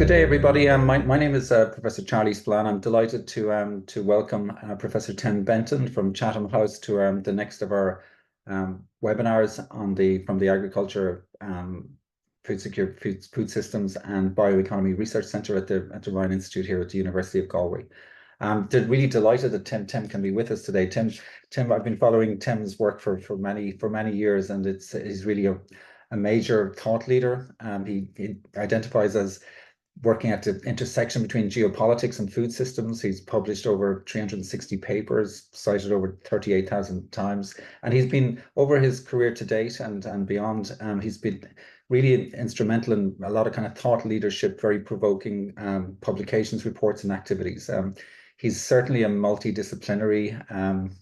Good day, everybody. My name is Professor Charlie Spillane. I'm delighted to welcome Professor Tim Benton from Chatham House to the next of our webinars on from the Agriculture, Food Systems and Bioeconomy Research Centre at the Ryan Institute here at the University of Galway. They're really delighted that Tim can be with us today. Tim, I've been following Tim's work for many years, and he's really a major thought leader. He identifies as working at the intersection between geopolitics and food systems. He's published over 360 papers, cited over 38,000 times, and he's been, over his career to date and beyond, he's been really instrumental in a lot of kind of thought leadership, very provoking publications, reports, and activities. He's certainly a multidisciplinary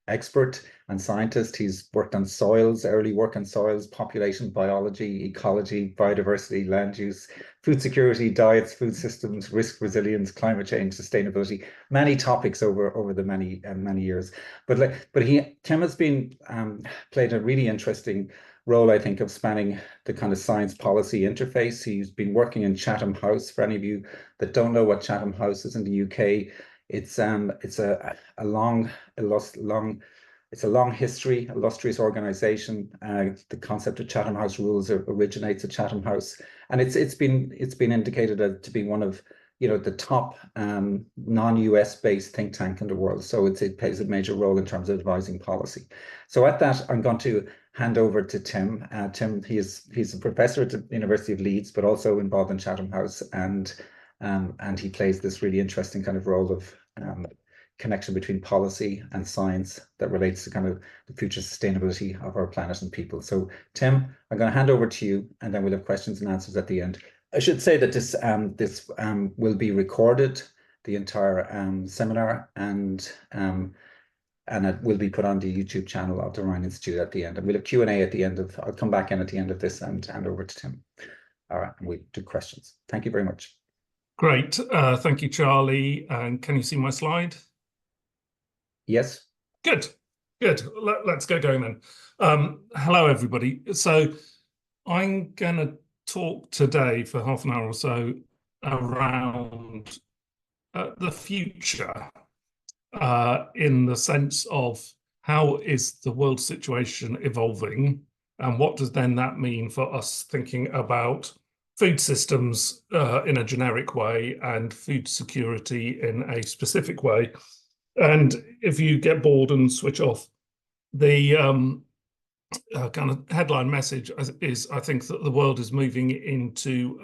expert and scientist. He's worked on soils, early work on soils, population biology, ecology, biodiversity, land use, food security, diets, food systems, risk resilience, climate change, sustainability, many topics over the many years. But Tim has been played a really interesting role, I think, of spanning the kind of science policy interface. He's been working in Chatham House. For any of you that don't know what Chatham House is in the UK, it's a long history, illustrious organization. The concept of Chatham House rules originates at Chatham House, and it's been indicated to be one of the top non-US based think tank in the world. So it plays a major role in terms of advising policy. So at that, I'm going to hand over to Tim. Tim, he's a professor at the University of Leeds, but also involved in Chatham House, and he plays this really interesting kind of role of connection between policy and science that relates to kind of the future sustainability of our planet and people. So Tim, I'm going to hand over to you, and then we'll have questions and answers at the end. I should say that this will be recorded, the entire seminar, and it will be put on the YouTube channel of the Ryan Institute at the end. And we'll have Q&A at the end of, I'll come back in at the end of this and hand over to Tim. All right, and we'll do questions. Thank you very much. Great. Thank you, Charlie. And can you see my slide? Yes. Good. Let's get going then. Hello, everybody. So I'm going to talk today for half an hour or so around the future in the sense of how is the world situation evolving, and what does then that mean for us thinking about food systems in a generic way and food security in a specific way. And if you get bored and switch off, the kind of headline message is, I think, that the world is moving into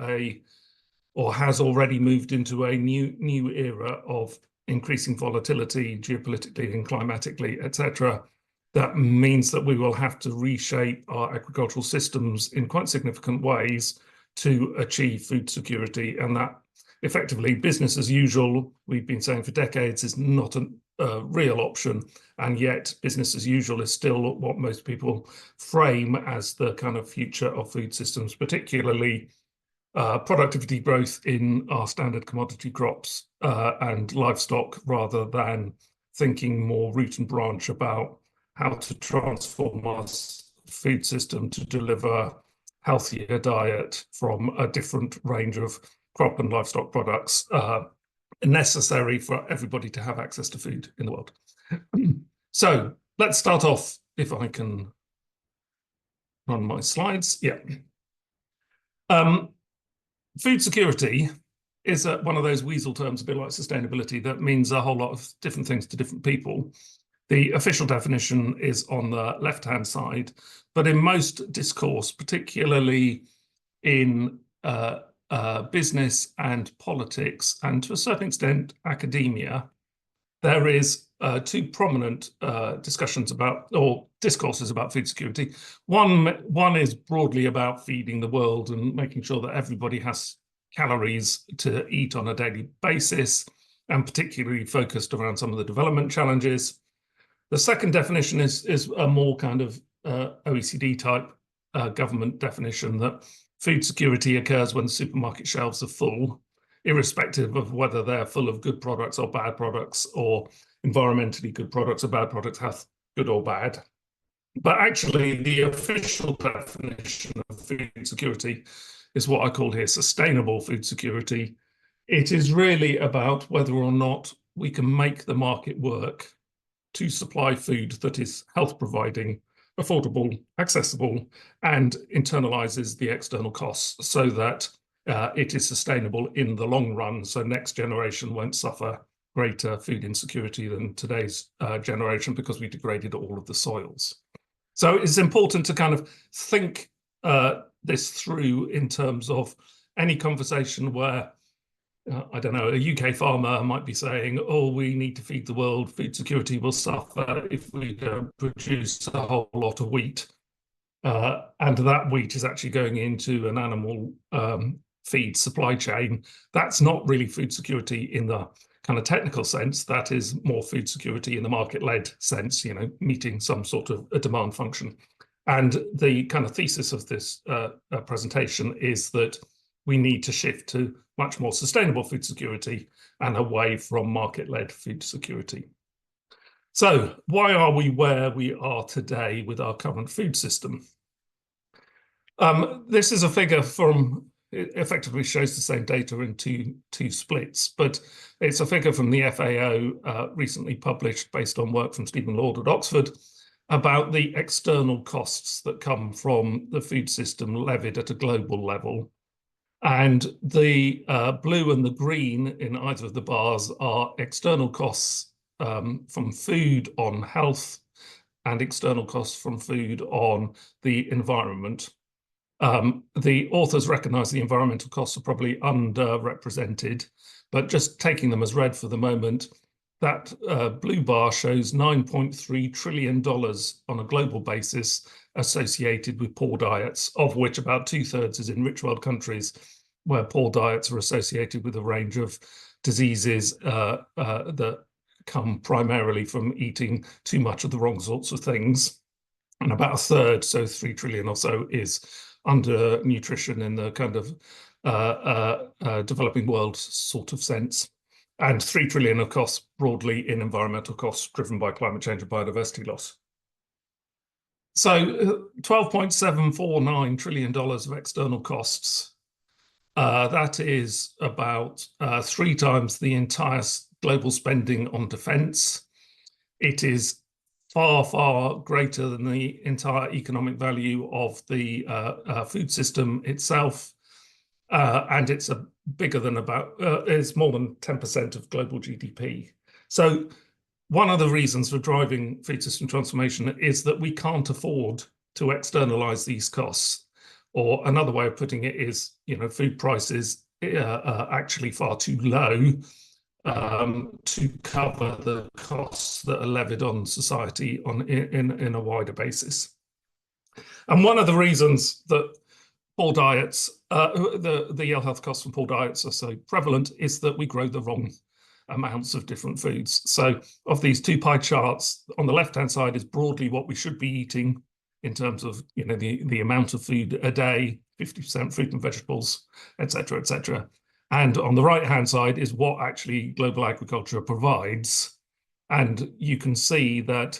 or has already moved into a new era of increasing volatility, geopolitically and climatically, etc. That means that we will have to reshape our agricultural systems in quite significant ways to achieve food security, and that effectively business as usual, we've been saying for decades, is not a real option, and yet business as usual is still what most people frame as the kind of future of food systems, particularly productivity growth in our standard commodity crops and livestock, rather than thinking more root and branch about how to transform our food system to deliver healthier diet from a different range of crop and livestock products necessary for everybody to have access to food in the world. So let's start off, if I can run my slides. Yeah. Food security is one of those weasel terms, a bit like sustainability, that means a whole lot of different things to different people. The official definition is on the left-hand side, but in most discourse, particularly in business and politics, and to a certain extent academia, there is two prominent discussions about, or discourses about, food security. One is broadly about feeding the world and making sure that everybody has calories to eat on a daily basis, and particularly focused around some of the development challenges. The second definition is a more kind of OECD type government definition, that food security occurs when supermarket shelves are full, irrespective of whether they're full of good products or bad products, or environmentally good products or bad products, health good or bad. But actually, the official definition of food security is what I call here sustainable food security. It is really about whether or not we can make the market work to supply food that is health providing, affordable, accessible, and internalizes the external costs so that it is sustainable in the long run, so next generation won't suffer greater food insecurity than today's generation because we degraded all of the soils. So it's important to kind of think this through in terms of any conversation where, I don't know, a UK farmer might be saying, oh, we need to feed the world, food security will suffer if we don't produce a whole lot of wheat. And that wheat is actually going into an animal feed supply chain. That's not really food security in the kind of technical sense. That is more food security in the market-led sense, you know, meeting some sort of a demand function. And the kind of thesis of this presentation is that we need to shift to much more sustainable food security and away from market-led food security. So why are we where we are today with our current food system? This is a figure from, it effectively shows the same data in two splits, but it's a figure from the FAO recently published based on work from Stephen Lord at Oxford about the external costs that come from the food system levied at a global level. And the blue and the green in either of the bars are external costs from food on health and external costs from food on the environment. The authors recognize the environmental costs are probably underrepresented, but just taking them as read for the moment, that blue bar shows $9.3 trillion on a global basis associated with poor diets, of which about 2/3 is in rich world countries, where poor diets are associated with a range of diseases that come primarily from eating too much of the wrong sorts of things. And about 1/3, so 3 trillion or so, is under nutrition in the kind of developing world sort of sense. And 3 trillion of costs broadly in environmental costs driven by climate change and biodiversity loss. So $12.749 trillion of external costs. That is about 3 times the entire global spending on defense. It is far, far greater than the entire economic value of the food system itself. And it's bigger than it's more than 10% of global GDP. So one of the reasons for driving food system transformation is that we can't afford to externalize these costs. Or another way of putting it is, you know, food prices are actually far too low to cover the costs that are levied on society in a wider basis. And one of the reasons that poor diets, the ill health costs from poor diets are so prevalent is that we grow the wrong amounts of different foods. So of these two pie charts, on the left-hand side is broadly what we should be eating in terms of, you know, the amount of food a day, 50% fruit and vegetables, et cetera, et cetera. And on the right-hand side is what actually global agriculture provides. And you can see that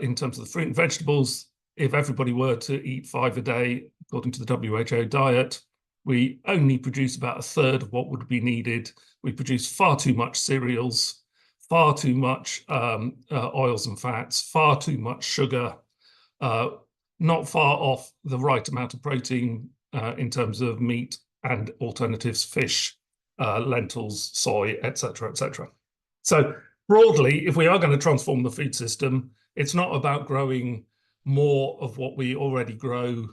in terms of the fruit and vegetables, if everybody were to eat 5 a day, according to the WHO diet, we only produce about 1/3 of what would be needed. We produce far too much cereals, far too much oils and fats, far too much sugar, not far off the right amount of protein in terms of meat and alternatives, fish, lentils, soy, etc., etc. So broadly, if we are going to transform the food system, it's not about growing more of what we already grow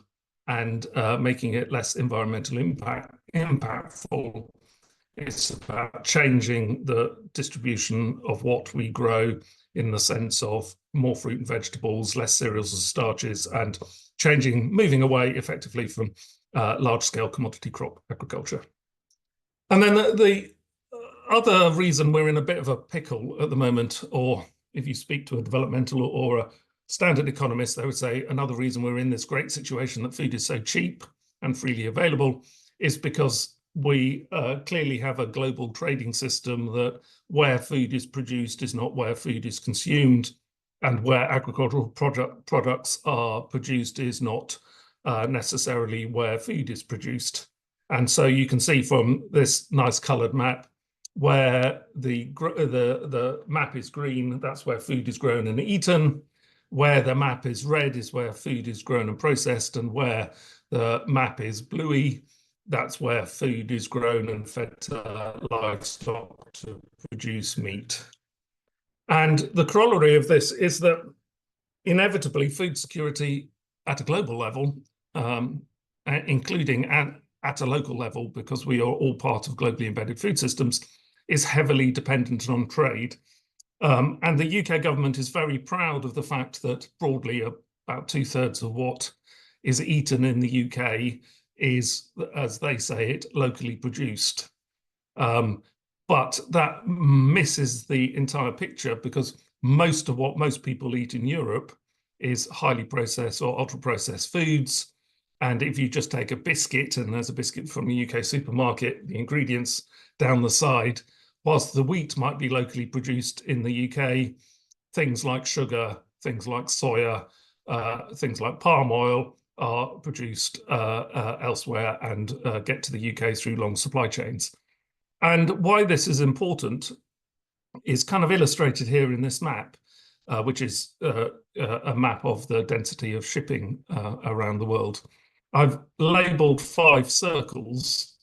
and making it less environmental impactful. It's about changing the distribution of what we grow in the sense of more fruit and vegetables, less cereals and starches, and moving away effectively from large-scale commodity crop agriculture. And then the other reason we're in a bit of a pickle at the moment, or if you speak to a developmental or a standard economist, they would say another reason we're in this great situation that food is so cheap and freely available is because we clearly have a global trading system that where food is produced is not where food is consumed, and where agricultural products are produced is not necessarily where food is produced. And so you can see from this nice coloured map where the map is green, that's where food is grown and eaten. Where the map is red is where food is grown and processed, and where the map is bluey, that's where food is grown and fed to livestock to produce meat. And the corollary of this is that inevitably food security at a global level, including at a local level, because we are all part of globally embedded food systems, is heavily dependent on trade. And the UK government is very proud of the fact that broadly about 2/3 of what is eaten in the UK is, as they say it, locally produced. But that misses the entire picture, because most of what most people eat in Europe is highly processed or ultra processed foods. And if you just take a biscuit, and there's a biscuit from a UK supermarket, the ingredients down the side, whilst the wheat might be locally produced in the UK, things like sugar, things like soya, things like palm oil are produced elsewhere and get to the UK through long supply chains. And why this is important is kind of illustrated here in this map, which is a map of the density of shipping around the world. I've labeled 5 circles,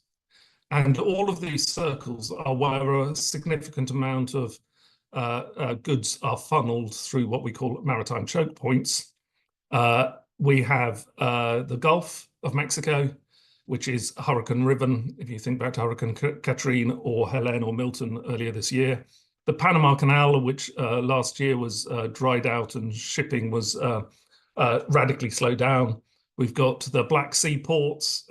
and all of these circles are where a significant amount of goods are funneled through what we call maritime choke points. We have the Gulf of Mexico, which is hurricane riven, if you think back to Hurricane Katrina or Helene or Milton earlier this year. The Panama Canal, which last year was dried out and shipping was radically slowed down. We've got the Black Sea ports,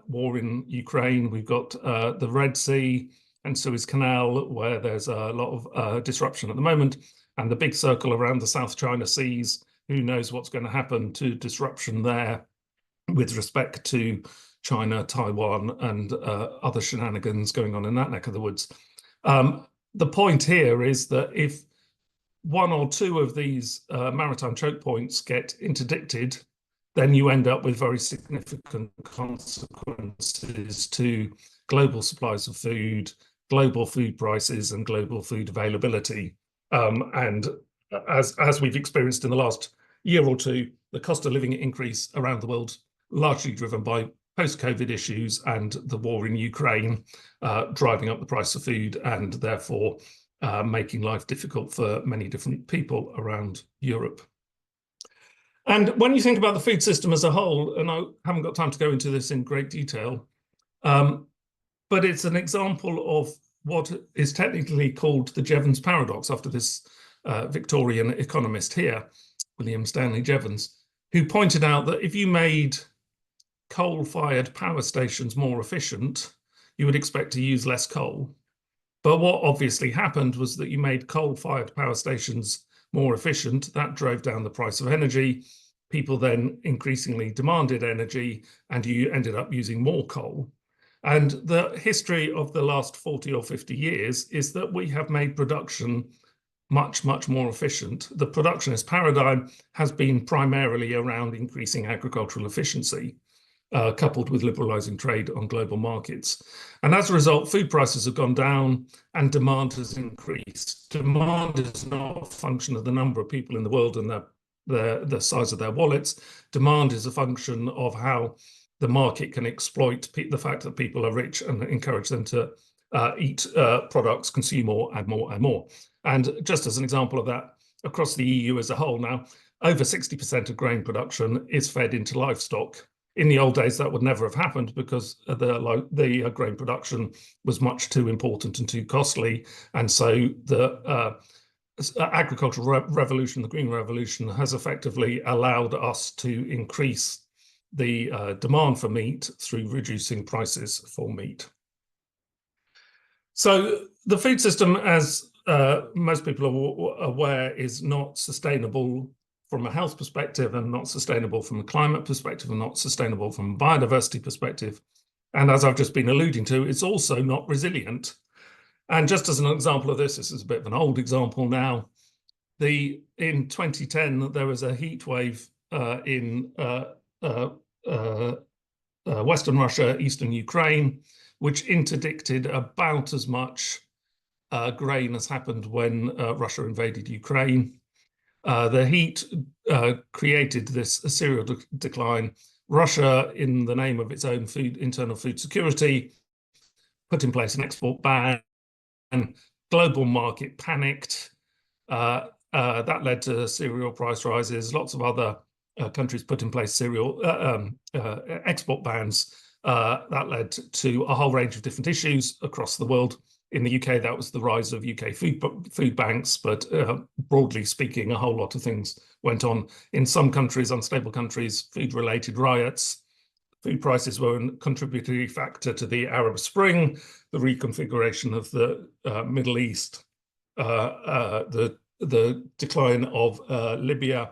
war in Ukraine. We've got the Red Sea and Suez Canal, where there's a lot of disruption at the moment. And the big circle around the South China Seas, who knows what's going to happen to disruption there with respect to China, Taiwan, and other shenanigans going on in that neck of the woods. The point here is that if 1 or 2 of these maritime choke points get interdicted, then you end up with very significant consequences to global supplies of food, global food prices, and global food availability. And as we've experienced in the last year or 2, the cost of living increase around the world, largely driven by post-COVID issues and the war in Ukraine, driving up the price of food and therefore making life difficult for many different people around Europe. And when you think about the food system as a whole, and I haven't got time to go into this in great detail, but it's an example of what is technically called the Jevons paradox, after this Victorian economist here, William Stanley Jevons, who pointed out that if you made coal-fired power stations more efficient, you would expect to use less coal. But what obviously happened was that you made coal-fired power stations more efficient. That drove down the price of energy. People then increasingly demanded energy, and you ended up using more coal. And the history of the last 40 or 50 years is that we have made production much, much more efficient. The productionist paradigm has been primarily around increasing agricultural efficiency, coupled with liberalizing trade on global markets. And as a result, food prices have gone down and demand has increased. Demand is not a function of the number of people in the world and the size of their wallets. Demand is a function of how the market can exploit the fact that people are rich and encourage them to eat products, consume more and more and more. And just as an example of that, across the EU as a whole now, over 60% of grain production is fed into livestock. In the old days, that would never have happened because the grain production was much too important and too costly. And so the agricultural revolution, the Green Revolution, has effectively allowed us to increase the demand for meat through reducing prices for meat. So the food system, as most people are aware, is not sustainable from a health perspective, and not sustainable from a climate perspective, and not sustainable from a biodiversity perspective. And as I've just been alluding to, it's also not resilient. And just as an example of this, this is a bit of an old example now. In 2010, there was a heat wave in Western Russia, Eastern Ukraine, which interdicted about as much grain as happened when Russia invaded Ukraine. The heat created this serial decline. Russia, in the name of its own internal food security, put in place an export ban. Global market panicked. That led to cereal price rises. Lots of other countries put in place cereal export bans. That led to a whole range of different issues across the world. In the UK, that was the rise of UK food banks, but broadly speaking, a whole lot of things went on. In some countries, unstable countries, food-related riots. Food prices were a contributory factor to the Arab Spring, the reconfiguration of the Middle East, the decline of Libya,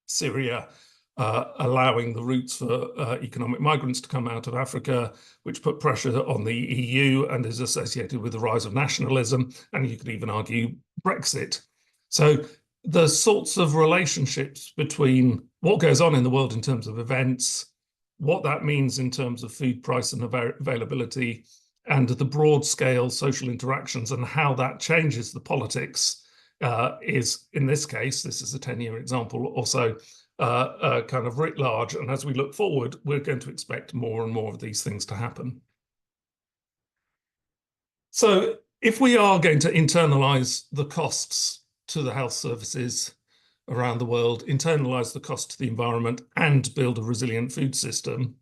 Syria, allowing the routes for economic migrants to come out of Africa, which put pressure on the EU and is associated with the rise of nationalism, and you could even argue Brexit. So the sorts of relationships between what goes on in the world in terms of events, what that means in terms of food price and availability, and the broad scale social interactions and how that changes the politics is, in this case, this is a 10-year example also, kind of writ large. And as we look forward, we're going to expect more and more of these things to happen. So if we are going to internalize the costs to the health services around the world, internalize the cost to the environment, and build a resilient food system,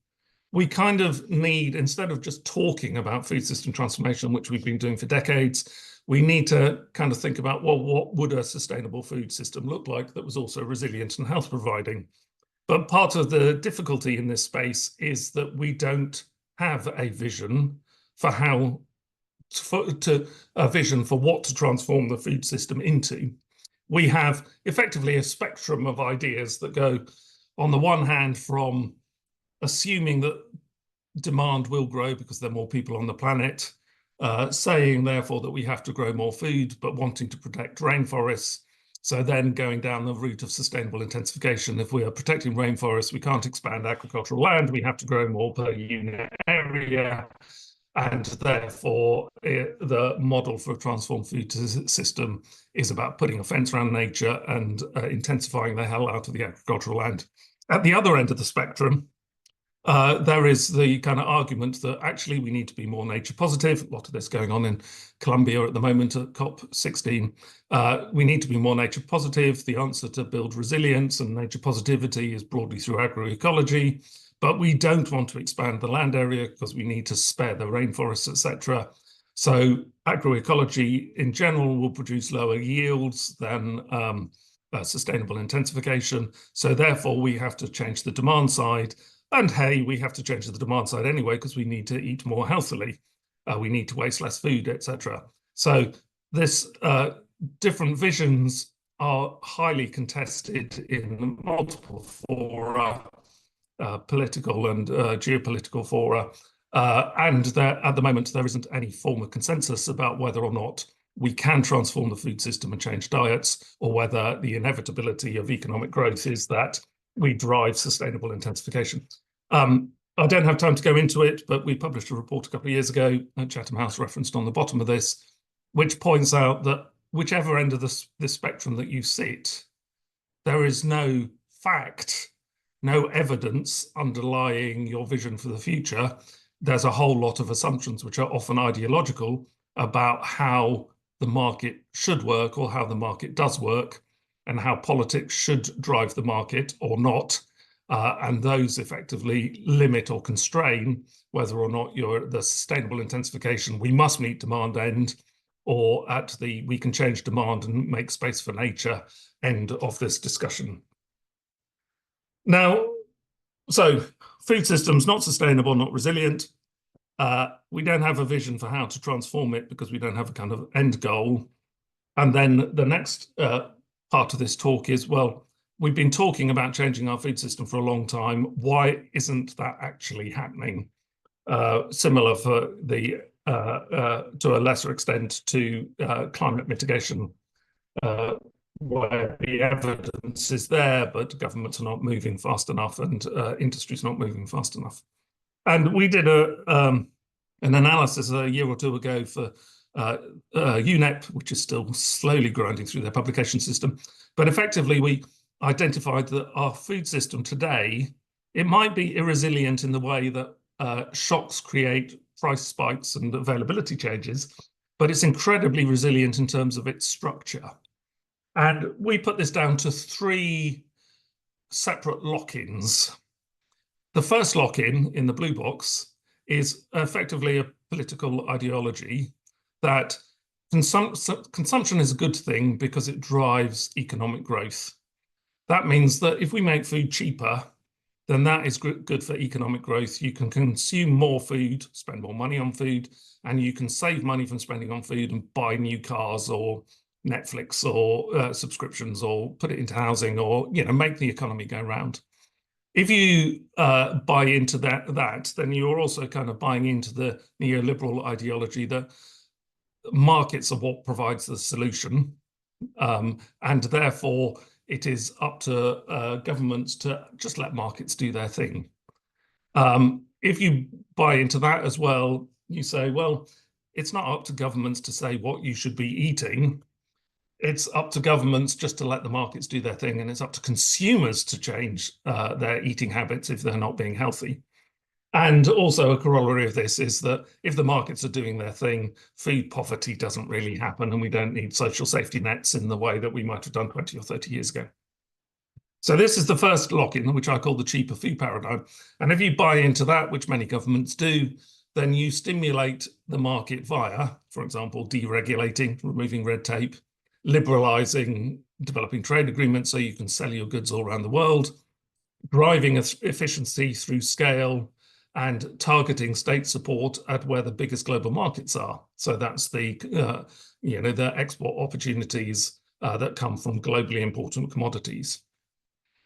we kind of need, instead of just talking about food system transformation, which we've been doing for decades, we need to kind of think about, well, what would a sustainable food system look like that was also resilient and health providing? But part of the difficulty in this space is that we don't have a vision for how a vision for what to transform the food system into. We have effectively a spectrum of ideas that go, on the one hand, from assuming that demand will grow because there are more people on the planet, saying, therefore, that we have to grow more food, but wanting to protect rainforests. So then going down the route of sustainable intensification. If we are protecting rainforests, we can't expand agricultural land. We have to grow more per unit area. And therefore, the model for a transformed food system is about putting a fence around nature and intensifying the hell out of the agricultural land. At the other end of the spectrum, there is the kind of argument that actually we need to be more nature positive. A lot of this going on in Colombia at the moment at COP16. We need to be more nature positive. The answer to build resilience and nature positivity is broadly through agroecology. But we don't want to expand the land area because we need to spare the rainforests, etc. So agroecology in general will produce lower yields than sustainable intensification. So therefore, we have to change the demand side. And hey, we have to change the demand side anyway because we need to eat more healthily. We need to waste less food, etc. So this different visions are highly contested in multiple fora, political and geopolitical fora. And at the moment, there isn't any form of consensus about whether or not we can transform the food system and change diets, or whether the inevitability of economic growth is that we drive sustainable intensification. I don't have time to go into it, but we published a report a couple of years ago at Chatham House, referenced on the bottom of this, which points out that whichever end of this spectrum that you sit, there is no fact, no evidence underlying your vision for the future. There's a whole lot of assumptions which are often ideological about how the market should work or how the market does work and how politics should drive the market or not. And those effectively limit or constrain whether or not you're the sustainable intensification, we must meet demand end, or at the we can change demand and make space for nature end of this discussion. Now, so food systems, not sustainable, not resilient. We don't have a vision for how to transform it because we don't have a kind of end goal. And then the next part of this talk is, well, we've been talking about changing our food system for a long time. Why isn't that actually happening? Similar for the, to a lesser extent, to climate mitigation where the evidence is there, but governments are not moving fast enough and industry's not moving fast enough. And we did an analysis a year or two ago for UNEP, which is still slowly grinding through their publication system. But effectively, we identified that our food system today, it might be irresilient in the way that shocks create price spikes and availability changes, but it's incredibly resilient in terms of its structure. And we put this down to 3 separate lock-ins. The first lock-in in the blue box is effectively a political ideology that consumption is a good thing because it drives economic growth. That means that if we make food cheaper, then that is good for economic growth. You can consume more food, spend more money on food, and you can save money from spending on food and buy new cars or Netflix or subscriptions, or put it into housing, or make the economy go round. If you buy into that, then you're also kind of buying into the neoliberal ideology that markets are what provides the solution, and therefore it is up to governments to just let markets do their thing. If you buy into that as well, you say, well, it's not up to governments to say what you should be eating. It's up to governments just to let the markets do their thing, and it's up to consumers to change their eating habits if they're not being healthy. And also a corollary of this is that if the markets are doing their thing, food poverty doesn't really happen, and we don't need social safety nets in the way that we might have done 20 or 30 years ago. So this is the first lock-in, which I call the cheaper food paradigm. And if you buy into that, which many governments do, then you stimulate the market via, for example, deregulating, removing red tape, liberalizing, developing trade agreements so you can sell your goods all around the world, driving efficiency through scale, and targeting state support at where the biggest global markets are. So that's the the export opportunities that come from globally important commodities.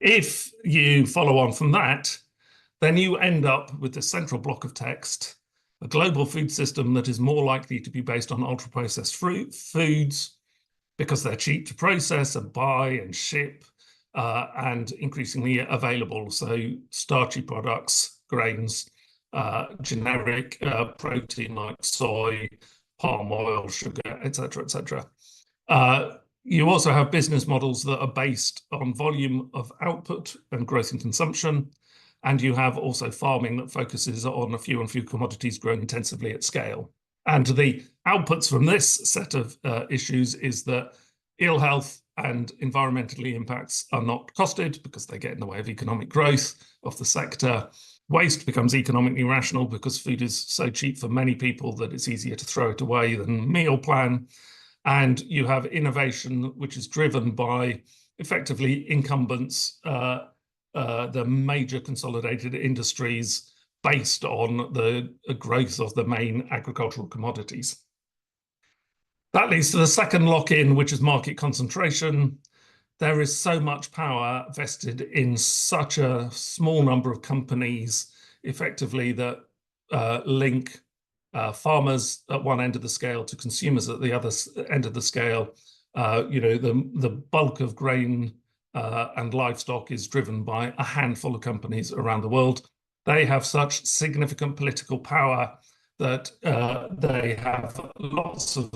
If you follow on from that, then you end up with the central block of text, a global food system that is more likely to be based on ultra-processed foods because they're cheap to process and buy and ship, and increasingly available. So starchy products, grains, generic protein like soy, palm oil, sugar, etc., etc. You also have business models that are based on volume of output and growth in consumption. And you have also farming that focuses on a few commodities grown intensively at scale. And the outputs from this set of issues is that ill health and environmental impacts are not costed because they get in the way of economic growth of the sector. Waste becomes economically rational because food is so cheap for many people that it's easier to throw it away than meal plan. And you have innovation, which is driven by effectively incumbents, the major consolidated industries based on the growth of the main agricultural commodities. That leads to the second lock-in, which is market concentration. There is so much power vested in such a small number of companies, effectively, that link farmers at one end of the scale to consumers at the other end of the scale. The bulk of grain and livestock is driven by a handful of companies around the world. They have such significant political power that they have lots of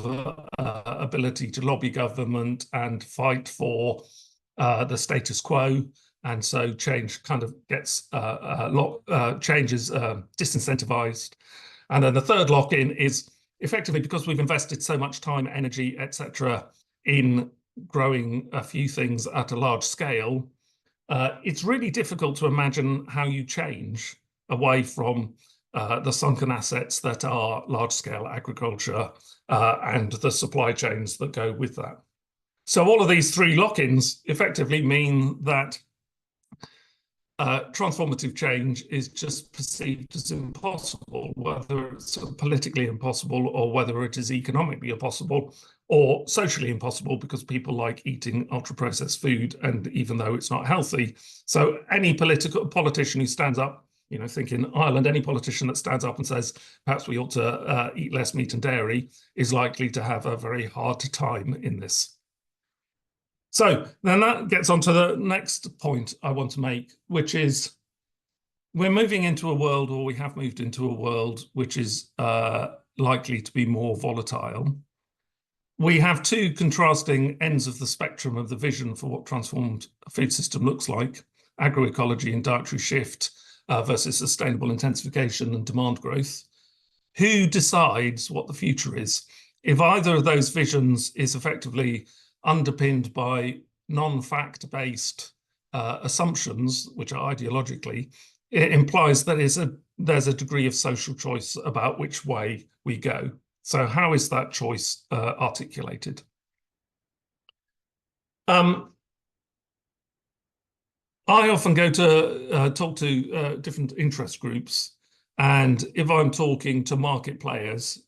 ability to lobby government and fight for the status quo. And so change kind of gets change is disincentivized. And then the third lock-in is effectively because we've invested so much time, energy, etc., in growing a few things at a large scale, it's really difficult to imagine how you change away from the sunken assets that are large-scale agriculture and the supply chains that go with that. So all of these 3 lock-ins effectively mean that transformative change is just perceived as impossible, whether it's politically impossible or whether it is economically impossible or socially impossible because people like eating ultra-processed food, and even though it's not healthy. So any politician who stands up, think in Ireland, any politician that stands up and says, perhaps we ought to eat less meat and dairy is likely to have a very hard time in this. So then that gets on to the next point I want to make, which is we're moving into a world, or we have moved into a world, which is likely to be more volatile. We have two contrasting ends of the spectrum of the vision for what transformed food system looks like: agroecology and dietary shift versus sustainable intensification and demand growth. Who decides what the future is? If either of those visions is effectively underpinned by non-fact-based assumptions, which are ideologically, it implies that there's a degree of social choice about which way we go. So how is that choice articulated? I often go to talk to different interest groups, and if I'm talking to market players,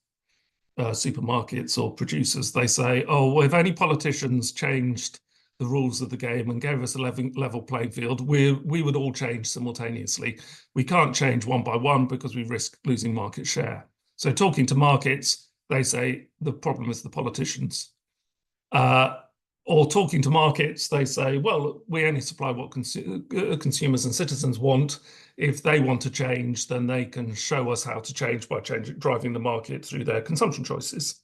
supermarkets or producers, they say, oh, well, if any politicians changed the rules of the game and gave us a level playing field, we would all change simultaneously. We can't change one by one because we risk losing market share. So talking to markets, they say the problem is the politicians. Or talking to markets, they say, well, we only supply what consumers and citizens want. If they want to change, then they can show us how to change by driving the market through their consumption choices.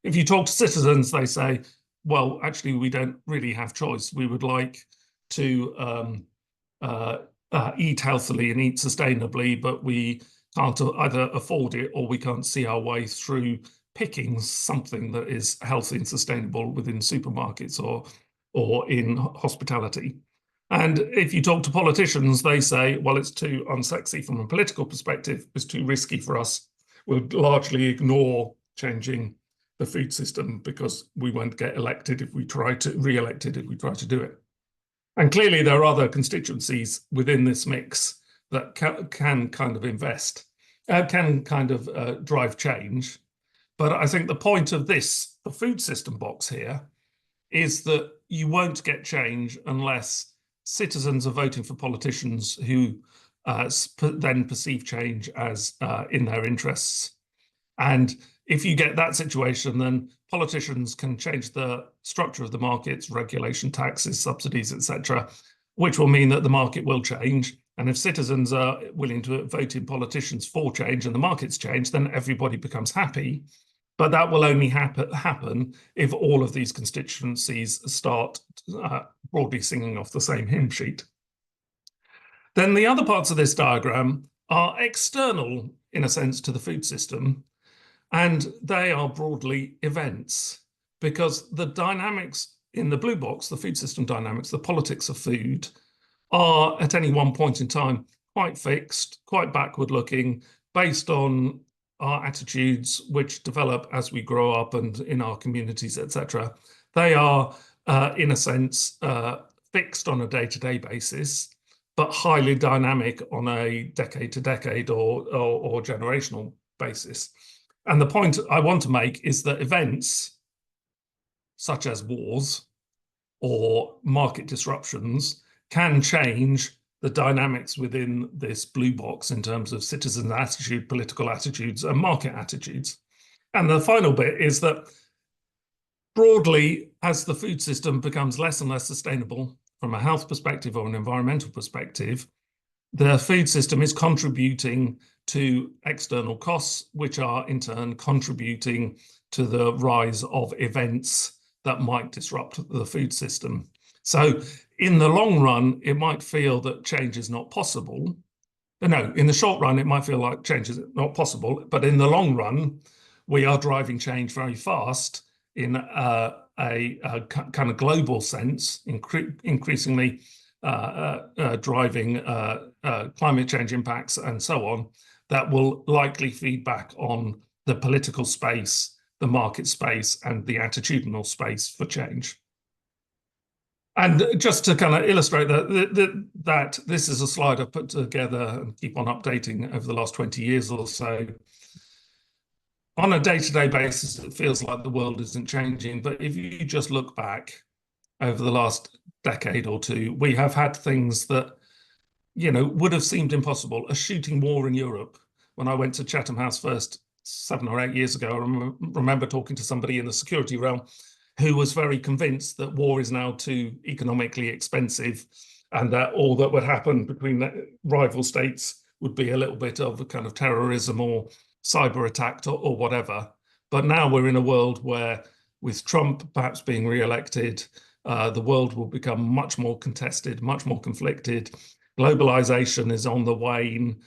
If you talk to citizens, they say, well, actually, we don't really have choice. We would like to eat healthily and eat sustainably, but we can't either afford it or we can't see our way through picking something that is healthy and sustainable within supermarkets or in hospitality. And if you talk to politicians, they say, well, it's too unsexy from a political perspective, it's too risky for us. We'll largely ignore changing the food system because we won't get elected if we try to re-elected if we try to do it. And clearly there are other constituencies within this mix that can kind of drive change. But I think the point of the food system box here, is that you won't get change unless citizens are voting for politicians who then perceive change as in their interests. And if you get that situation, then politicians can change the structure of the markets, regulation, taxes, subsidies, etc., which will mean that the market will change. And if citizens are willing to vote in politicians for change and the markets change, then everybody becomes happy. But that will only happen if all of these constituencies start broadly singing off the same hymn sheet. Then the other parts of this diagram are external, in a sense, to the food system, and they are broadly events, because the dynamics in the blue box, the food system dynamics, the politics of food, are at any one point in time quite fixed, quite backward-looking, based on our attitudes, which develop as we grow up and in our communities, etc. They are, in a sense, fixed on a day-to-day basis, but highly dynamic on a decade-to-decade or generational basis. And the point I want to make is that events such as wars or market disruptions can change the dynamics within this blue box in terms of citizen attitude, political attitudes, and market attitudes. And the final bit is that broadly, as the food system becomes less and less sustainable from a health perspective or an environmental perspective, the food system is contributing to external costs, which are in turn contributing to the rise of events that might disrupt the food system. So in the long run, it might feel that change is not possible. No, in the short run, it might feel like change is not possible. But in the long run, we are driving change very fast in a kind of global sense, increasingly driving climate change impacts and so on, that will likely feed back on the political space, the market space, and the attitudinal space for change. And just to kind of illustrate that this is a slide I put together and keep on updating over the last 20 years or so. On a day-to-day basis, it feels like the world isn't changing. But if you just look back over the last decade or two, we have had things that, you know, would have seemed impossible. A shooting war in Europe. When I went to Chatham House first 7 or 8 years ago, I remember talking to somebody in the security realm. who was very convinced that war is now too economically expensive, and that all that would happen between the rival states would be a little bit of a kind of terrorism or cyber attack or whatever. But now we're in a world where, with Trump perhaps being re-elected, the world will become much more contested, much more conflicted. Globalization is on the wane.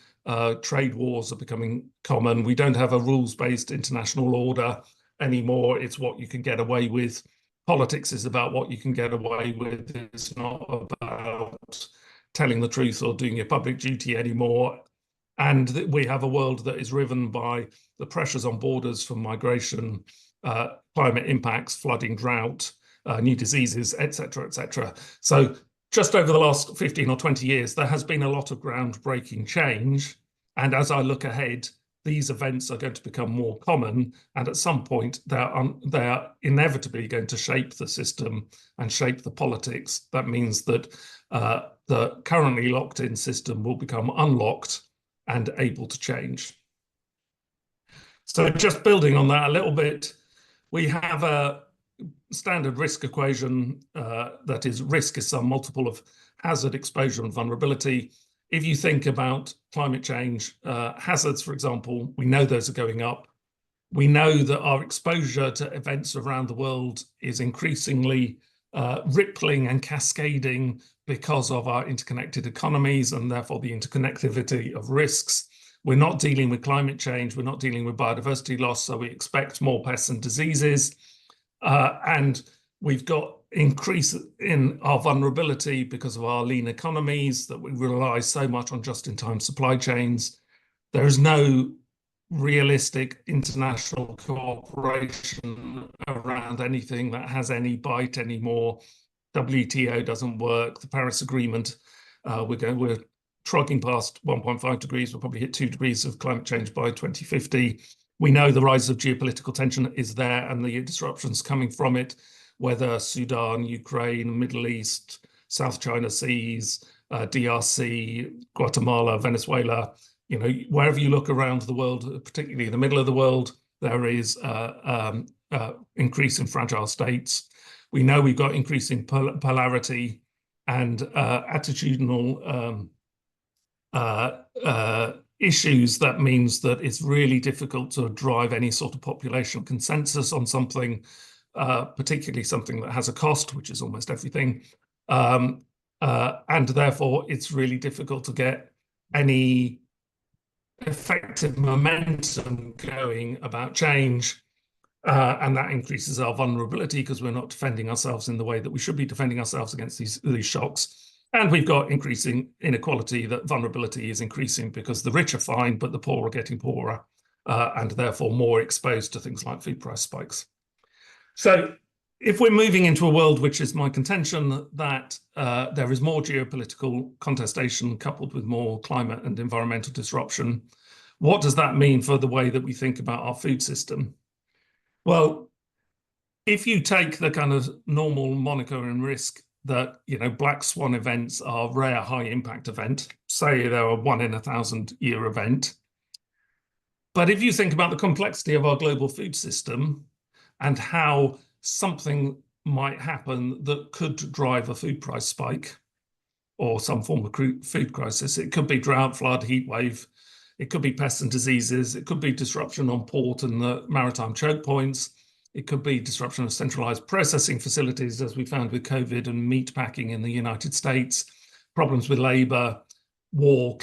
Trade wars are becoming common. We don't have a rules-based international order anymore. It's what you can get away with. Politics is about what you can get away with. It's not about telling the truth or doing your public duty anymore. And we have a world that is riven by the pressures on borders from migration, climate impacts, flooding, drought, new diseases, etc., etc. So just over the last 15 or 20 years, there has been a lot of groundbreaking change. And as I look ahead, these events are going to become more common. And at some point, they are inevitably going to shape the system and shape the politics. That means that the currently locked-in system will become unlocked and able to change. So just building on that a little bit, we have a standard risk equation that is risk is some multiple of hazard, exposure, and vulnerability. If you think about climate change, hazards, for example, we know those are going up. We know that our exposure to events around the world is increasingly rippling and cascading because of our interconnected economies and therefore the interconnectivity of risks. We're not dealing with climate change, we're not dealing with biodiversity loss, so we expect more pests and diseases. And we've got increase in our vulnerability because of our lean economies, that we rely so much on just-in-time supply chains. There is no realistic international cooperation around anything that has any bite anymore. WTO doesn't work. The Paris Agreement, we're trogging past 1.5 degrees. We'll probably hit 2 degrees of climate change by 2050. We know the rise of geopolitical tension is there and the disruptions coming from it, whether Sudan, Ukraine, Middle East, South China Seas, DRC, Guatemala, Venezuela. You know, wherever you look around the world, particularly in the middle of the world, there is increase in fragile states. We know we've got increasing polarity and attitudinal issues. That means that it's really difficult to drive any sort of population consensus on something, particularly something that has a cost, which is almost everything. And therefore, it's really difficult to get any effective momentum going about change. And that increases our vulnerability because we're not defending ourselves in the way that we should be defending ourselves against these shocks. And we've got increasing inequality, that vulnerability is increasing because the rich are fine, but the poor are getting poorer, and therefore more exposed to things like food price spikes. So if we're moving into a world, which is my contention, that there is more geopolitical contestation coupled with more climate and environmental disruption, what does that mean for the way that we think about our food system? Well, if you take the kind of normal moniker and risk that, you know, black swan events are rare high impact event, say they're a 1 in 1,000 year event. But if you think about the complexity of our global food system and how something might happen that could drive a food price spike or some form of food crisis, it could be drought, flood, heat wave, it could be pests and diseases, it could be disruption on port and the maritime choke points, it could be disruption of centralized processing facilities, as we found with COVID and meat packing in the United States, problems with labor, war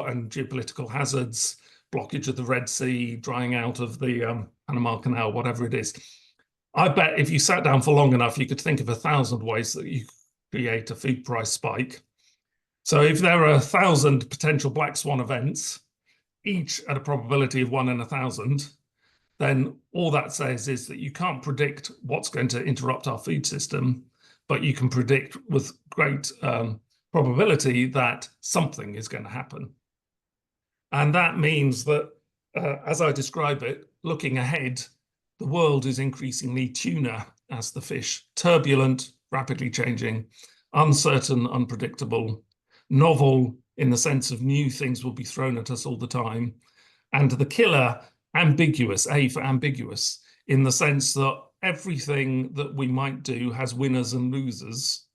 and geopolitical hazards, blockage of the Red Sea, drying out of the Panama Canal, whatever it is. I bet if you sat down for long enough, you could think of 1,000 ways that you could create a food price spike. So if there are 1,000 potential black swan events, each at a probability of 1 in 1,000, then all that says is that you can't predict what's going to interrupt our food system, but you can predict with great probability that something is going to happen. And that means that, as I describe it, looking ahead, the world is increasingly tuna as the fish, turbulent, rapidly changing, uncertain, unpredictable, novel in the sense of new things will be thrown at us all the time, and the killer, ambiguous, A for ambiguous, in the sense that everything that we might do has winners and losers,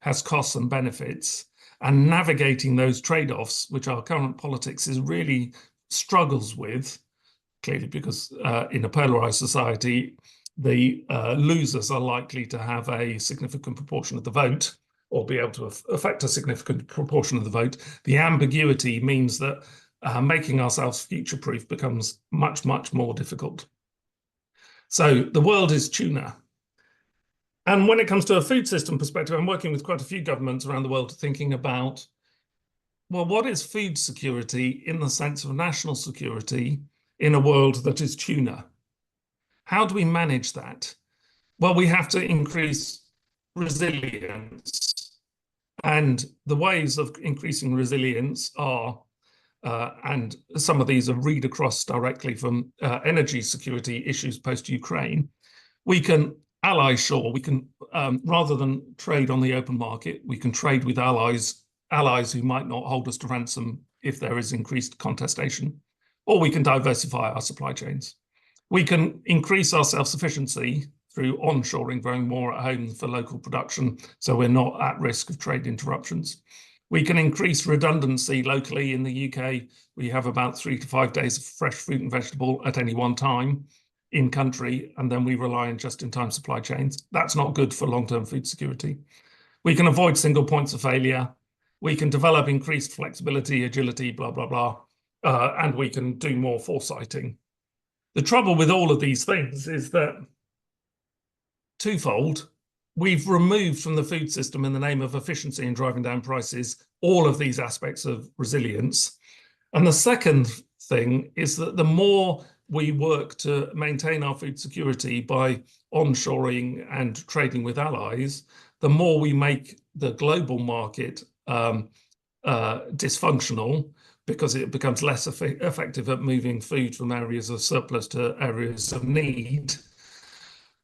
has costs and benefits, and navigating those trade-offs, which our current politics is really struggles with, clearly because in a polarized society, the losers are likely to have a significant proportion of the vote or be able to affect a significant proportion of the vote. The ambiguity means that making ourselves future-proof becomes much, much more difficult. So the world is tuna. And when it comes to a food system perspective, I'm working with quite a few governments around the world thinking about, well, what is food security in the sense of national security in a world that is tuna? How do we manage that? Well, we have to increase resilience. And the ways of increasing resilience are, and some of these are read across directly from energy security issues post-Ukraine, we can ally shore. We can, rather than trade on the open market, we can trade with allies who might not hold us to ransom if there is increased contestation, or we can diversify our supply chains. We can increase our self-sufficiency through onshoring, growing more at home for local production, so we're not at risk of trade interruptions. We can increase redundancy locally. In the UK, we have about 3 to 5 days of fresh fruit and vegetable at any one time in country, and then we rely on just-in-time supply chains. That's not good for long-term food security. We can avoid single points of failure. We can develop increased flexibility, agility, blah, blah, blah, and we can do more foresighting. The trouble with all of these things is that twofold. We've removed from the food system, in the name of efficiency and driving down prices, all of these aspects of resilience. And the second thing is that the more we work to maintain our food security by onshoring and trading with allies, the more we make the global market dysfunctional, because it becomes less effective at moving food from areas of surplus to areas of need.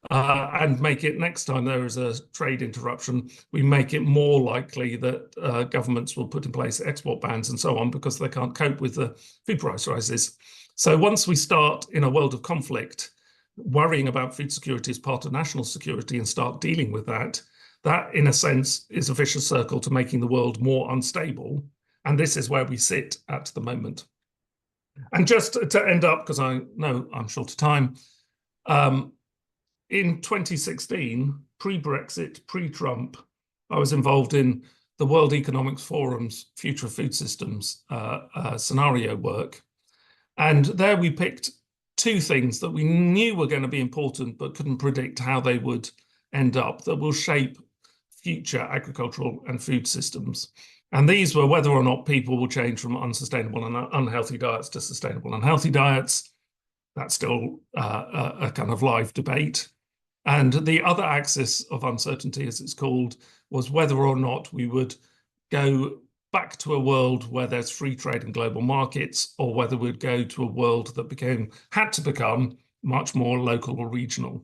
And make it, next time there is a trade interruption, we make it more likely that governments will put in place export bans and so on because they can't cope with the food price rises. So once we start in a world of conflict, worrying about food security as part of national security and start dealing with that, that in a sense is a vicious circle to making the world more unstable. And this is where we sit at the moment. And just to end up, because I know I'm short of time, in 2016, pre-Brexit, pre-Trump, I was involved in the World Economic Forum's Future Food Systems scenario work. And there we picked two things that we knew were going to be important, but couldn't predict how they would end up, that will shape future agricultural and food systems. And these were whether or not people will change from unsustainable and unhealthy diets to sustainable and healthy diets. That's still a kind of live debate. And the other axis of uncertainty, as it's called, was whether or not we would go back to a world where there's free trade in global markets, or whether we'd go to a world that had to become much more local or regional.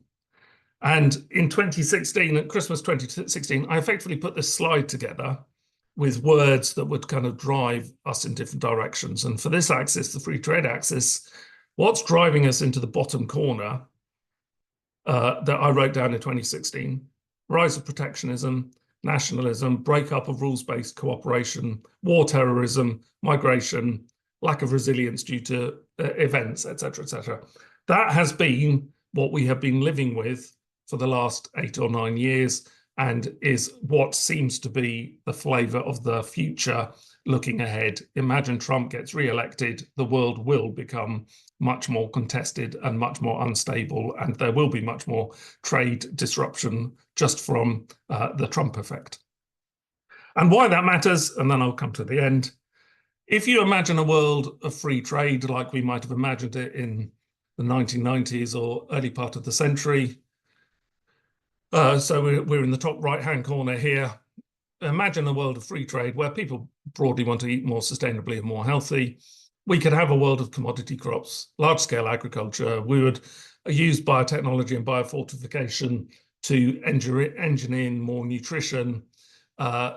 And in 2016, at Christmas 2016, I effectively put this slide together with words that would kind of drive us in different directions. And for this axis, the free trade axis, what's driving us into the bottom corner that I wrote down in 2016, rise of protectionism, nationalism, breakup of rules-based cooperation, war terrorism, migration, lack of resilience due to events, etc., etc. That has been what we have been living with for the last 8 or 9 years, and is what seems to be the flavor of the future looking ahead. Imagine Trump gets re-elected, the world will become much more contested and much more unstable, and there will be much more trade disruption just from the Trump effect. And why that matters, and then I'll come to the end. If you imagine a world of free trade like we might have imagined it in the 1990s or early part of the century, so we're in the top right-hand corner here. Imagine a world of free trade where people broadly want to eat more sustainably and more healthy. We could have a world of commodity crops, large-scale agriculture. We would use biotechnology and biofortification to engineer more nutrition. The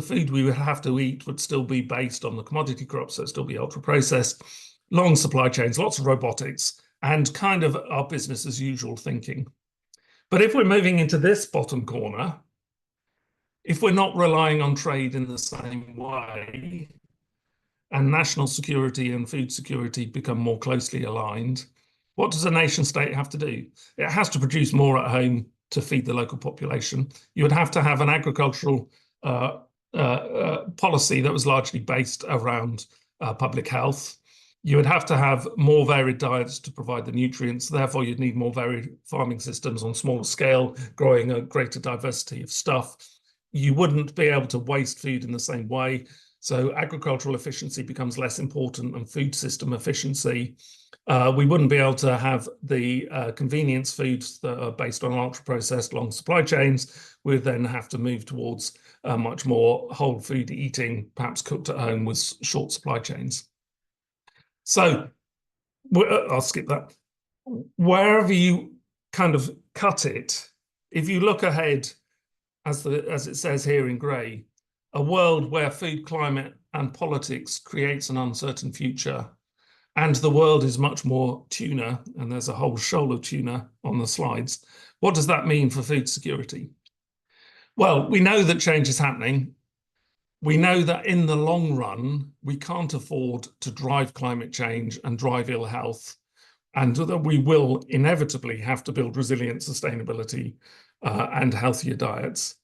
food we would have to eat would still be based on the commodity crops, so it'd still be ultra-processed. Long supply chains, lots of robotics, and kind of our business as usual thinking. But if we're moving into this bottom corner, if we're not relying on trade in the same way, and national security and food security become more closely aligned, what does a nation state have to do? It has to produce more at home to feed the local population. You would have to have an agricultural policy that was largely based around public health. You would have to have more varied diets to provide the nutrients. Therefore, you'd need more varied farming systems on smaller scale, growing a greater diversity of stuff. You wouldn't be able to waste food in the same way. So agricultural efficiency becomes less important than food system efficiency. We wouldn't be able to have the convenience foods that are based on ultra-processed long supply chains. We'd then have to move towards much more whole food eating, perhaps cooked at home with short supply chains. So I'll skip that. Wherever you kind of cut it, if you look ahead, as it says here in grey, a world where food, climate, and politics creates an uncertain future, and the world is much more tuna, and there's a whole shoal of tuna on the slides. What does that mean for food security? Well, we know that change is happening. We know that in the long run, we can't afford to drive climate change and drive ill health, and that we will inevitably have to build resilient sustainability and healthier diets.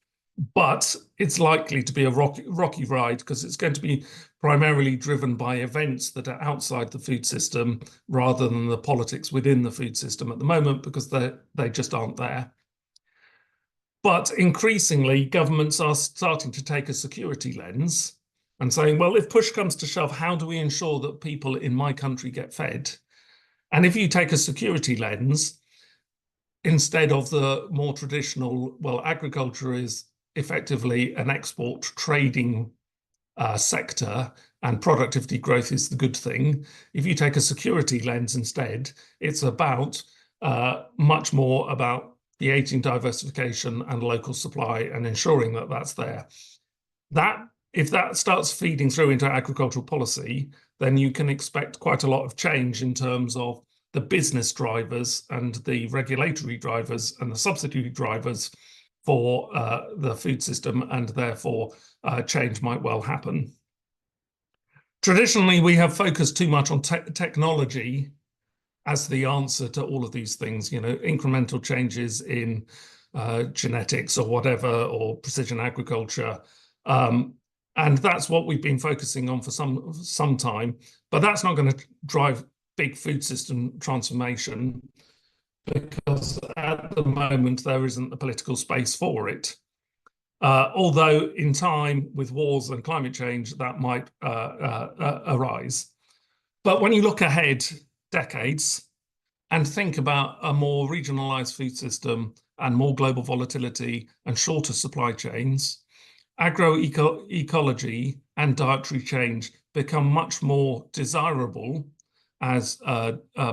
But it's likely to be a rocky ride because it's going to be primarily driven by events that are outside the food system rather than the politics within the food system at the moment, because they just aren't there. But increasingly, governments are starting to take a security lens and saying, well, if push comes to shove, how do we ensure that people in my country get fed? And if you take a security lens, instead of the more traditional, well, agriculture is effectively an export trading sector and productivity growth is the good thing. If you take a security lens instead, it's about much more about creating diversification and local supply and ensuring that that's there. If that starts feeding through into agricultural policy, then you can expect quite a lot of change in terms of the business drivers and the regulatory drivers and the subsidy drivers for the food system, and therefore change might well happen. Traditionally, we have focused too much on technology as the answer to all of these things, incremental changes in genetics or whatever, or precision agriculture. And that's what we've been focusing on for some time, but that's not going to drive big food system transformation, because at the moment there isn't the political space for it. Although in time, with wars and climate change, that might arise. But when you look ahead decades and think about a more regionalized food system and more global volatility and shorter supply chains, agroecology and dietary change become much more desirable as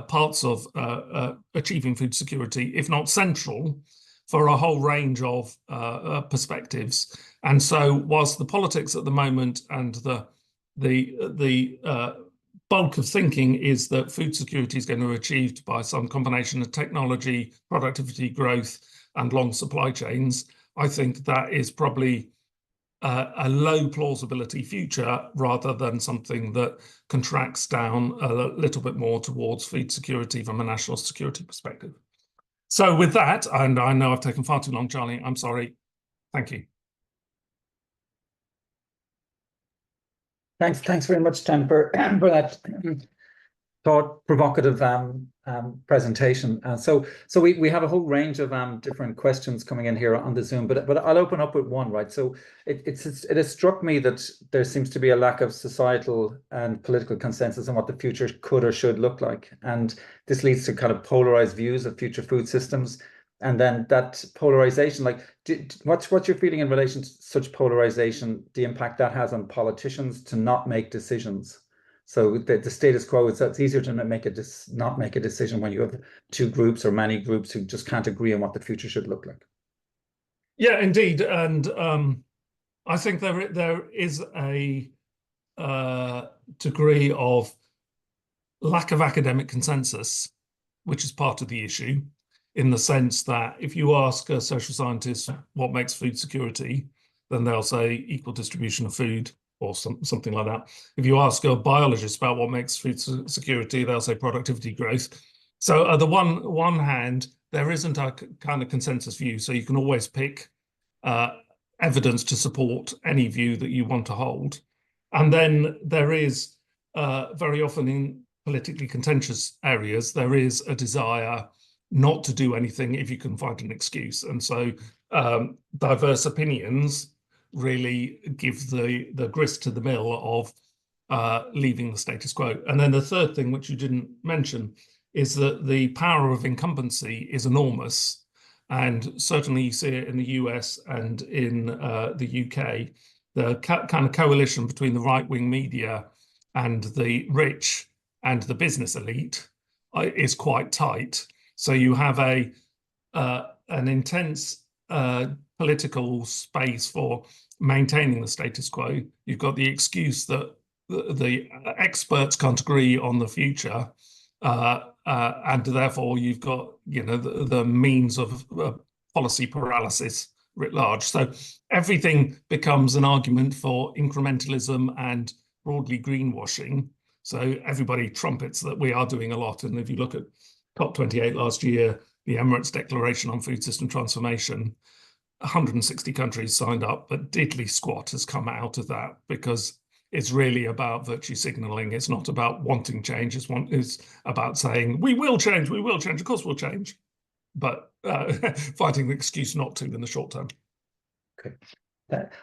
parts of achieving food security, if not central, for a whole range of perspectives. And so whilst the politics at the moment and the bulk of thinking is that food security is going to be achieved by some combination of technology, productivity growth, and long supply chains, I think that is probably a low plausibility future rather than something that contracts down a little bit more towards food security from a national security perspective. So with that, and I know I've taken far too long, Charlie, I'm sorry. Thank you. Thanks very much, Tim, for that thought-provocative presentation. So we have a whole range of different questions coming in here on the Zoom, but I'll open up with one, right? So it has struck me that there seems to be a lack of societal and political consensus on what the future could or should look like, and this leads to kind of polarized views of future food systems. And then that polarization, like, what's your feeling in relation to such polarization, the impact that has on politicians to not make decisions? So the status quo, it's easier to not make a decision when you have two groups or many groups who just can't agree on what the future should look like. Yeah, indeed. And I think there is a degree of lack of academic consensus which is part of the issue, in the sense that if you ask a social scientist what makes food security, then they'll say equal distribution of food or something like that. If you ask a biologist about what makes food security, they'll say productivity growth. So on the one hand, there isn't a kind of consensus view, so you can always pick evidence to support any view that you want to hold. And then there is very often in politically contentious areas, there is a desire not to do anything if you can find an excuse. And so diverse opinions really give the grist to the mill of leaving the status quo. And then the third thing, which you didn't mention, is that the power of incumbency is enormous. And certainly you see it in the US and in the UK, the kind of coalition between the right-wing media and the rich and the business elite is quite tight. So you have an intense political space for maintaining the status quo. You've got the excuse that the experts can't agree on the future, and therefore you've got the means of policy paralysis writ large. So everything becomes an argument for incrementalism and broadly greenwashing. So everybody trumpets that we are doing a lot. And if you look at COP28 last year, the Emirates Declaration on Food System Transformation, 160 countries signed up, but diddly squat has come out of that because it's really about virtue signaling. It's not about wanting change. It's about saying, we will change, of course we'll change, but finding the excuse not to in the short term. Okay.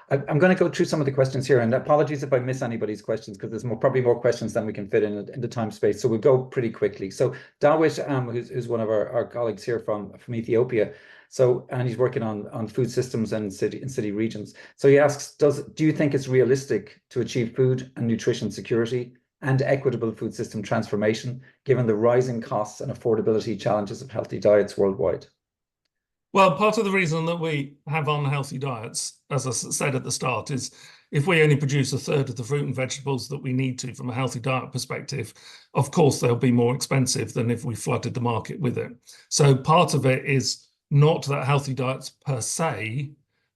I'm going to go through some of the questions here, and apologies if I miss anybody's questions, because there's probably more questions than we can fit in the time space. So we'll go pretty quickly. So Dawit, who's one of our colleagues here from Ethiopia, and he's working on food systems and city regions. So he asks, do you think it's realistic to achieve food and nutrition security and equitable food system transformation, given the rising costs and affordability challenges of healthy diets worldwide? Well, part of the reason that we have unhealthy diets, as I said at the start, is if we only produce a third of the fruit and vegetables that we need to from a healthy diet perspective, of course, they'll be more expensive than if we flooded the market with it. So part of it is not that healthy diets per se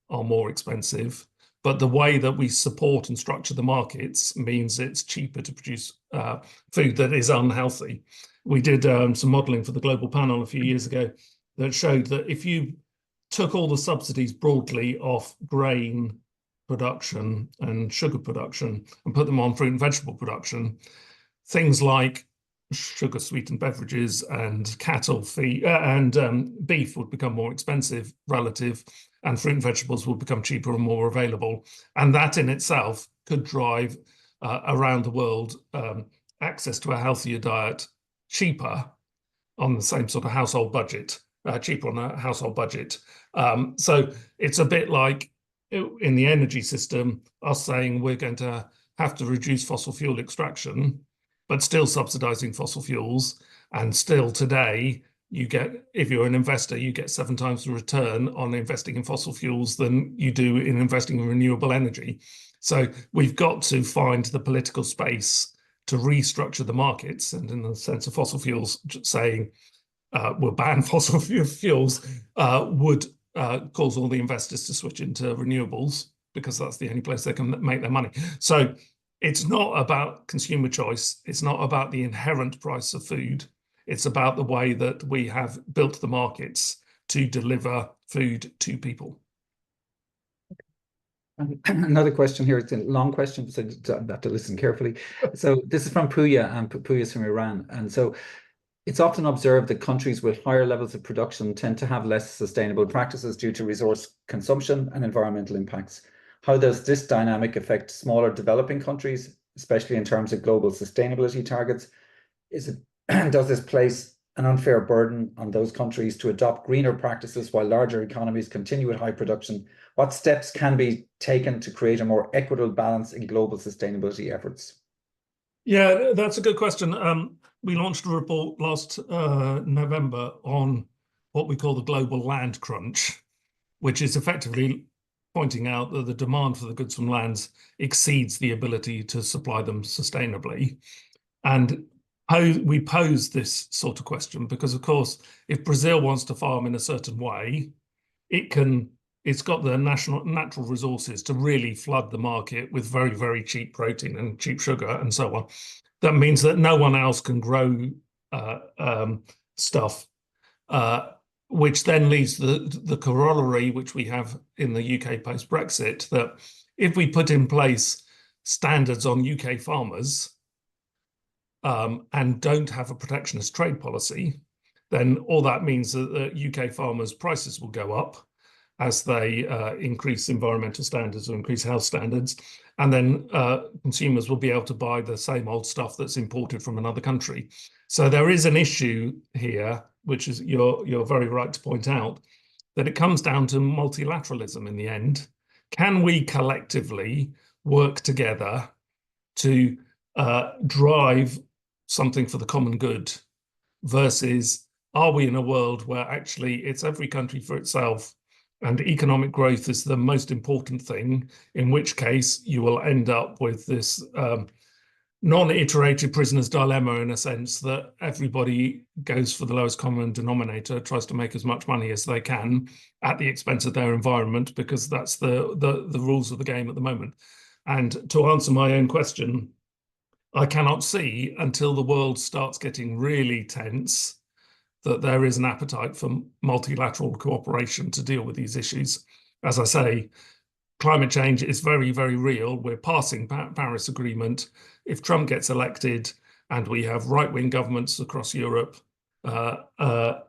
are more expensive, but the way that we support and structure the markets means it's cheaper to produce food that is unhealthy. We did some modeling for the Global Panel a few years ago that showed that if you took all the subsidies broadly off grain production and sugar production and put them on fruit and vegetable production, things like sugar sweetened beverages and cattle feed and beef would become more expensive relative, and fruit and vegetables would become cheaper and more available. And that in itself could drive around the world access to a healthier diet cheaper on the same sort of household budget. Cheaper on a household budget. So it's a bit like in the energy system, us saying we're going to have to reduce fossil fuel extraction, but still subsidizing fossil fuels. And still today, if you're an investor, you get 7 times the return on investing in fossil fuels than you do in investing in renewable energy. So we've got to find the political space to restructure the markets. And in the sense of fossil fuels, saying, will ban fossil fuels would cause all the investors to switch into renewables because that's the only place they can make their money. So it's not about consumer choice. It's not about the inherent price of food. It's about the way that we have built the markets to deliver food to people. Another question here. It's a long question, so I have to listen carefully. So this is from Puya, and Puya's from Iran. And so it's often observed that countries with higher levels of production tend to have less sustainable practices due to resource consumption and environmental impacts. How does this dynamic affect smaller developing countries, especially in terms of global sustainability targets? Does this place an unfair burden on those countries to adopt greener practices while larger economies continue with high production? What steps can be taken to create a more equitable balance in global sustainability efforts? Yeah, that's a good question. We launched a report last November on what we call the global land crunch, which is effectively pointing out that the demand for the goods from lands exceeds the ability to supply them sustainably. And we pose this sort of question because, of course, if Brazil wants to farm in a certain way, it's got the natural resources to really flood the market with very, very cheap protein and cheap sugar and so on. That means that no one else can grow stuff, which then leads to the corollary, which we have in the UK post-Brexit, that if we put in place standards on UK farmers and don't have a protectionist trade policy, then all that means that the UK farmers' prices will go up as they increase environmental standards or increase health standards, and then consumers will be able to buy the same old stuff that's imported from another country. So there is an issue here, which is you're very right to point out, that it comes down to multilateralism in the end. Can we collectively work together to drive something for the common good, versus are we in a world where actually it's every country for itself and economic growth is the most important thing, in which case you will end up with this non-iterated prisoner's dilemma, in a sense that everybody goes for the lowest common denominator, tries to make as much money as they can at the expense of their environment, because that's the rules of the game at the moment. And to answer my own question, I cannot see until the world starts getting really tense that there is an appetite for multilateral cooperation to deal with these issues. As I say, climate change is very, very real. We're passing Paris Agreement. If Trump gets elected and we have right-wing governments across Europe, Russia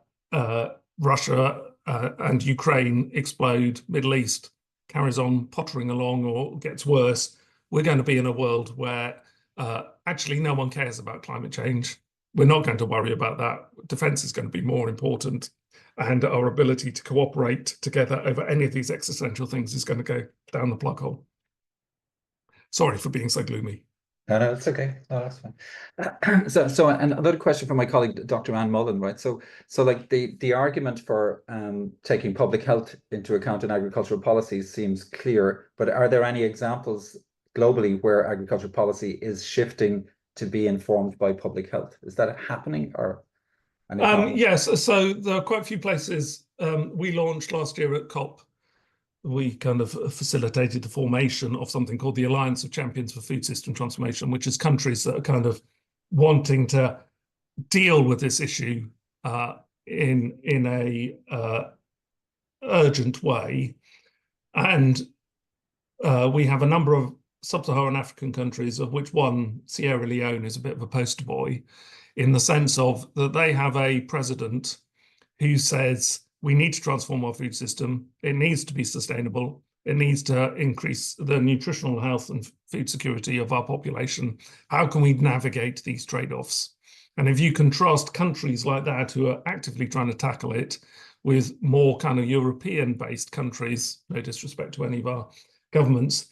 and Ukraine explode, Middle East carries on pottering along or gets worse, we're going to be in a world where actually no one cares about climate change. We're not going to worry about that. Defense is going to be more important, and our ability to cooperate together over any of these existential things is going to go down the plug hole. Sorry for being so gloomy. No, it's okay. No, that's fine. So another question from my colleague, Dr. Anne Mullen, right? So like the argument for taking public health into account in agricultural policies seems clear, but are there any examples globally where agricultural policy is shifting to be informed by public health? Is that happening, or? Yes, so there are quite a few places. We launched last year at COP. We kind of facilitated the formation of something called the Alliance of Champions for Food System Transformation, which is countries that are kind of wanting to deal with this issue in a urgent way. And we have a number of sub-Saharan African countries, of which one, Sierra Leone, is a bit of a poster boy, in the sense of that they have a president who says, we need to transform our food system. It needs to be sustainable. It needs to increase the nutritional health and food security of our population. How can we navigate these trade-offs? And if you contrast countries like that who are actively trying to tackle it with more kind of European-based countries, no disrespect to any of our governments,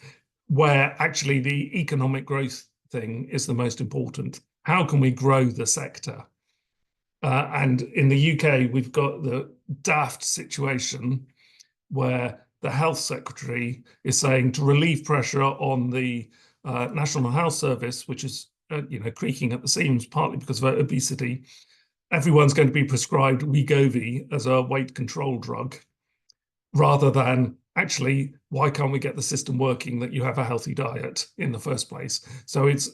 where actually the economic growth thing is the most important. How can we grow the sector? And in the UK, we've got the daft situation where the health secretary is saying to relieve pressure on the National Health Service, which is creaking at the seams, partly because of obesity, everyone's going to be prescribed Wegovy as a weight control drug, rather than actually, why can't we get the system working that you have a healthy diet in the first place? So it's,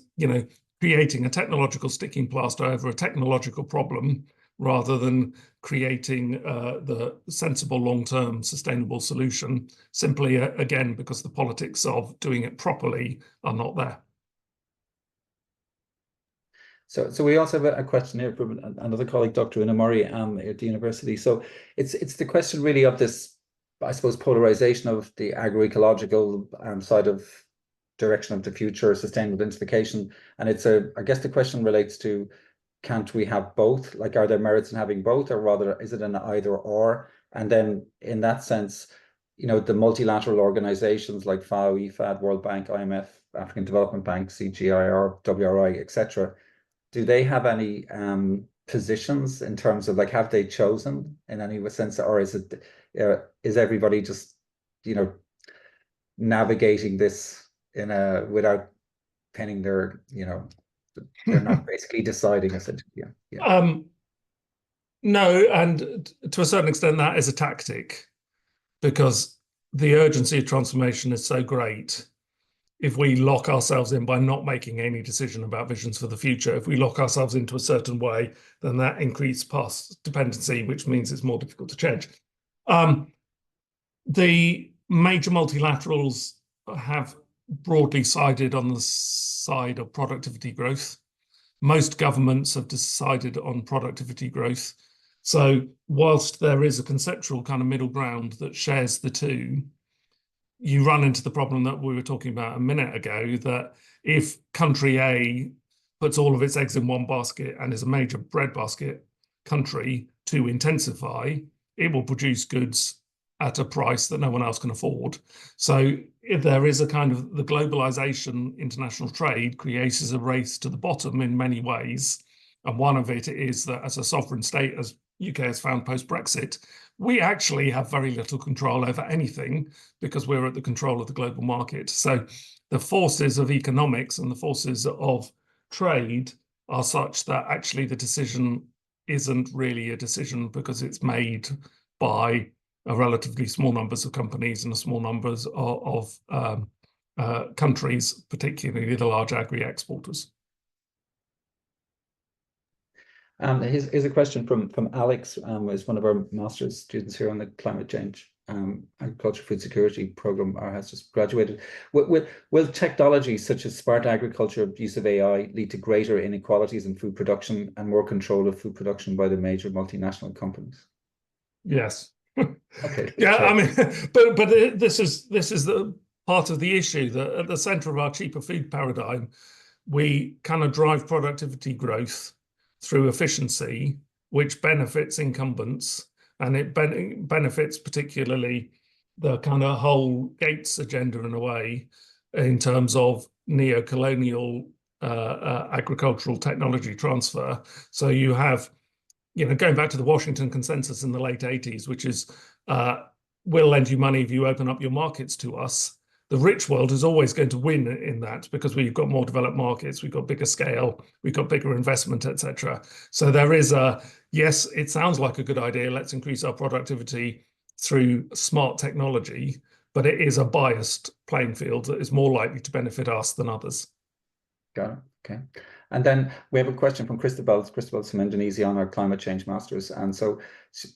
creating a technological sticking plaster over a technological problem, rather than creating the sensible long-term sustainable solution, simply, again, because the politics of doing it properly are not there. So we also have a question here from another colleague, Dr. Una Murray, at the university. So it's the question really of this, I suppose, polarization of the agroecological side of direction of the future, sustainable intensification. And I guess the question relates to, can't we have both? Like, are there merits in having both, or rather, is it an either or? And then in that sense, the multilateral organizations like FAO, IFAD, World Bank, IMF, African Development Bank, CGIAR, WRI, etc., do they have any positions in terms of, like, have they chosen in any sense, or is everybody just navigating this without penning their They're not basically deciding essentially. Yeah. No, and to a certain extent that is a tactic, because the urgency of transformation is so great. If we lock ourselves in by not making any decision about visions for the future, if we lock ourselves into a certain way, then that increases past dependency, which means it's more difficult to change. The major multilaterals have broadly sided on the side of productivity growth. Most governments have decided on productivity growth. So whilst there is a conceptual kind of middle ground that shares the two, you run into the problem that we were talking about a minute ago, that if country A puts all of its eggs in one basket and is a major breadbasket country to intensify, it will produce goods at a price that no one else can afford. So if there is a kind of the globalization, international trade creates a race to the bottom in many ways. And one of it is that as a sovereign state, as UK has found post-Brexit, we actually have very little control over anything because we're at the control of the global market. So the forces of economics and the forces of trade are such that actually the decision isn't really a decision because it's made by a relatively small numbers of companies and a small numbers of countries, particularly the large agri-exporters. Here's a question from Alex, is one of our master's students here on the climate change agriculture food security program, or has just graduated. Will technology such as smart agriculture, use of AI, lead to greater inequalities in food production and more control of food production by the major multinational companies? Yes. Okay. Yeah, I mean, but this is the part of the issue that at the center of our cheaper food paradigm, we kind of drive productivity growth through efficiency, which benefits incumbents, and it benefits particularly the kind of whole Gates agenda in a way, in terms of neo-colonial agricultural technology transfer. So you have, going back to the Washington Consensus in the late 80s, which is, we'll lend you money if you open up your markets to us. The rich world is always going to win in that because we've got more developed markets, we've got bigger scale, we've got bigger investment, etc. So there is yes, it sounds like a good idea, let's increase our productivity through smart technology, but it is a biased playing field that is more likely to benefit us than others. Got it. Okay. And then we have a question from Christabel's from Indonesia on our climate change masters. And so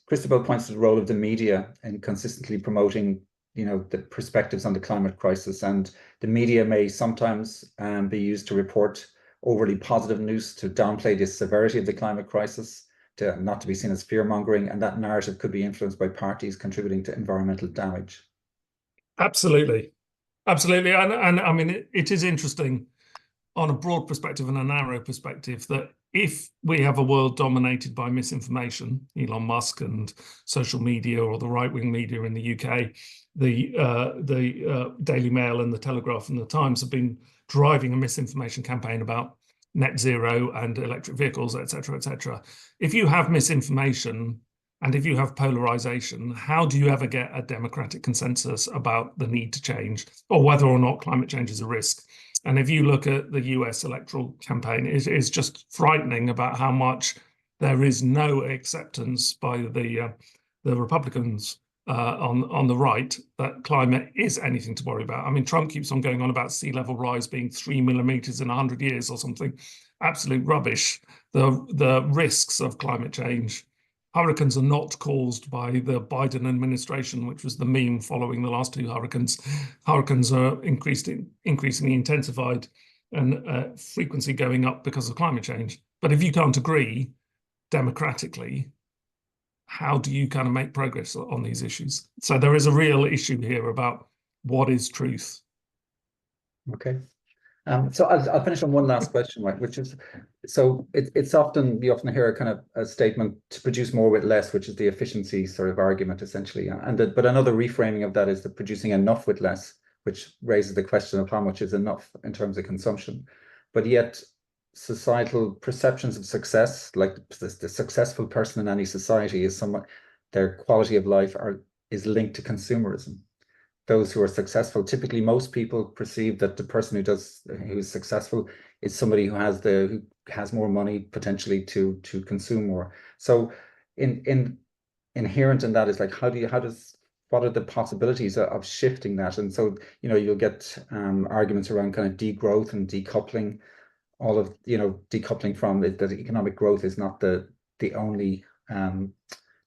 Christabel points to the role of the media in consistently promoting, the perspectives on the climate crisis. And the media may sometimes be used to report overly positive news to downplay the severity of the climate crisis, to not to be seen as fear-mongering. And that narrative could be influenced by parties contributing to environmental damage. Absolutely. Absolutely. And I mean, it is interesting on a broad perspective and a narrow perspective that if we have a world dominated by misinformation, Elon Musk and social media or the right-wing media in the UK, the Daily Mail and the Telegraph and the Times have been driving a misinformation campaign about net zero and electric vehicles, etc., etc. If you have misinformation and if you have polarization, how do you ever get a democratic consensus about the need to change or whether or not climate change is a risk? And if you look at the US electoral campaign, it is just frightening about how much there is no acceptance by the Republicans on the right that climate is anything to worry about. I mean, Trump keeps on going on about sea level rise being 3 millimeters in 100 years or something. Absolute rubbish. The risks of climate change. Hurricanes are not caused by the Biden administration, which was the meme following the last two hurricanes. Hurricanes are increasingly intensified and frequency going up because of climate change. But if you can't agree democratically, how do you kind of make progress on these issues? So there is a real issue here about what is truth. Okay. So I'll finish on one last question, right? Which is, so it's often, you often hear a kind of a statement to produce more with less, which is the efficiency sort of argument essentially. But another reframing of that is the producing enough with less, which raises the question of how much is enough in terms of consumption. But yet societal perceptions of success, like the successful person in any society is their quality of life is linked to consumerism. those who are successful. Typically, most people perceive that the person who is successful is somebody who has more money potentially to consume more. So inherent in that is like, what are the possibilities of shifting that? And so, you know, you'll get arguments around kind of degrowth and decoupling, all of, you know, decoupling from it, that economic growth is not the only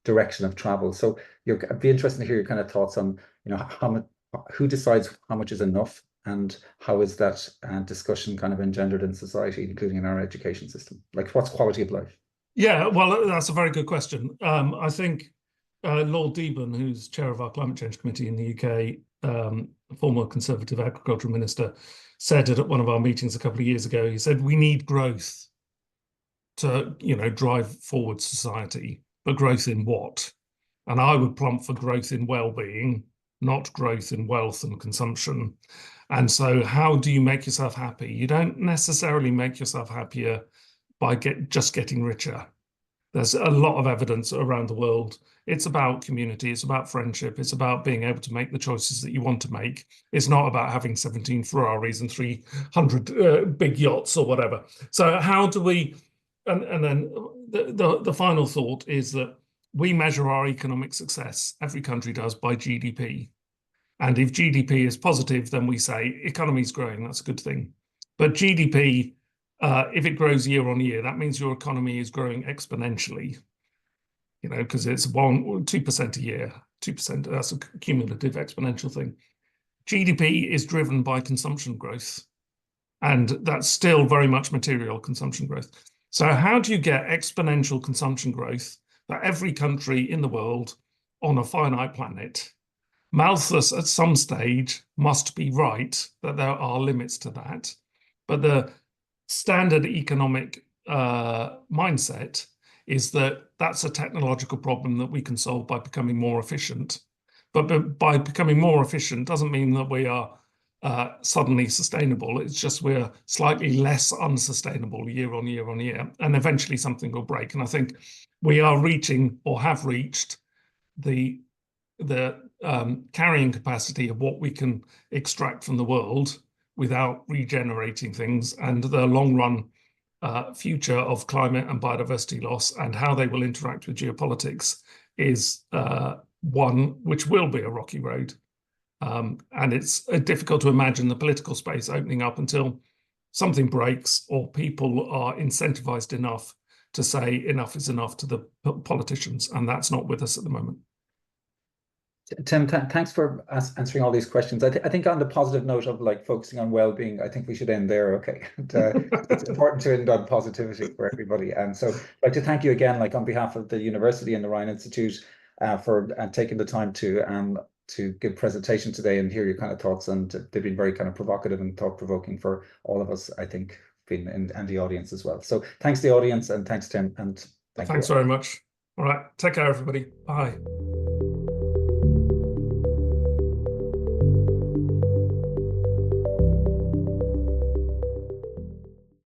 direction of travel. So I'd be interested to hear your kind of thoughts on, you know, who decides how much is enough, and how is that discussion kind of engendered in society, including in our education system? Like, what's quality of life? Yeah, well, that's a very good question. I think Lord Deben, who's chair of our climate change committee in the UK, former Conservative agricultural minister, said it at one of our meetings a couple of years ago. He said, we need growth to, you know, drive forward society, but growth in what? And I would plump for growth in well-being, not growth in wealth and consumption. And so how do you make yourself happy? You don't necessarily make yourself happier by just getting richer. There's a lot of evidence around the world. It's about community, it's about friendship, it's about being able to make the choices that you want to make. It's not about having 17 Ferraris and 300 big yachts or whatever. So how do we, and then the final thought is that we measure our economic success, every country does, by GDP. And if GDP is positive, then we say economy is growing, that's a good thing. But GDP, if it grows year on year, that means your economy is growing exponentially, you know, because it's 2% a year, 2%, that's a cumulative exponential thing. GDP is driven by consumption growth, and that's still very much material consumption growth. So how do you get exponential consumption growth for every country in the world on a finite planet? Malthus at some stage must be right that there are limits to that, but the standard economic mindset is that that's a technological problem that we can solve by becoming more efficient. But by becoming more efficient doesn't mean that we are suddenly sustainable. It's just we're slightly less unsustainable year on year on year, and eventually something will break. And I think we are reaching, or have reached, the carrying capacity of what we can extract from the world without regenerating things, and the long run future of climate and biodiversity loss and how they will interact with geopolitics is one which will be a rocky road. And it's difficult to imagine the political space opening up until something breaks or people are incentivized enough to say enough is enough to the politicians, and that's not with us at the moment. Tim, thanks for answering all these questions. I think on the positive note of like focusing on well-being, I think we should end there. Okay, it's important to end on positivity for everybody. And so I'd like to thank you again, like on behalf of the university and the Ryan Institute, for taking the time to give presentation today and hear your kind of thoughts. And they've been very kind of provocative and thought-provoking for all of us, I think, and the audience as well. So thanks to the audience, and thanks, Tim, and thanks very much. All right, take care, everybody. Bye.